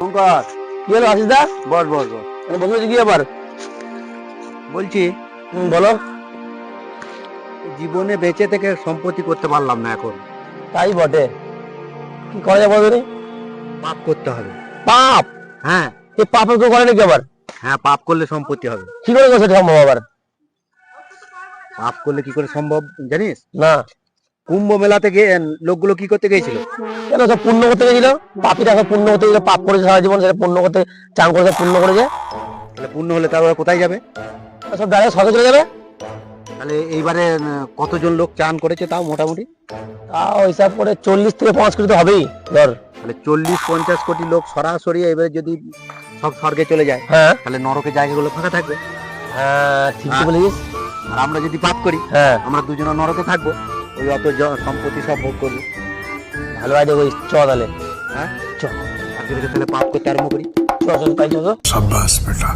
শঙ্কর, কি হলো আশিস দা? বস বস বস। বসে কি ব্যাপার? বলছি বলো। জীবনে বেঁচে থেকে সম্পত্তি করতে পারলাম না এখন। তাই বটে, কি করা যাবে বলো? পাপ করতে হবে। পাপ? হ্যাঁ এই পাপের কেউ করে নাকি আবার? হ্যাঁ, পাপ করলে সম্পত্তি হবে। কি করে সেটা সম্ভব আবার? পাপ করলে কি করে সম্ভব জানিস? না। কুম্ভ মেলাতে গিয়ে লোকগুলো কি করতে গিয়েছিল? কেন সব পুণ্য করতে গেছিল? পাপীরা সব পুণ্য করতে গেছিল, পাপ করেছে সারা জীবন, সেটা পুণ্য করতে চান করেছে, পুণ্য করেছে। তাহলে পুণ্য হলে তারা কোথায় যাবে? সব ডাইরেক্ট স্বর্গে চলে যাবে। তাহলে এইবারে কতজন লোক চান করেছে তাও মোটামুটি? তাও হিসাব করে 40 থেকে 50 কোটি তো হবেই ধর। তাহলে 40-50 কোটি লোক সরাসরি এবারে যদি সব স্বর্গে চলে যায়, হ্যাঁ তাহলে নরকের জায়গাগুলো ফাঁকা থাকবে। হ্যাঁ, ঠিকই বলেছিস। আর আমরা যদি পাপ করি, হ্যাঁ, আমরা দুজনে নরকে থাকবো, ওই অত সম্পত্তি সব ভোগ করবো। ভালো আইডিয়া বলিস, চ তাহলে। হ্যাঁ, চ আর যদি তাহলে পাপ করতে আরম্ভ করি। চ চ, তাই চ। शाबाश बेटा।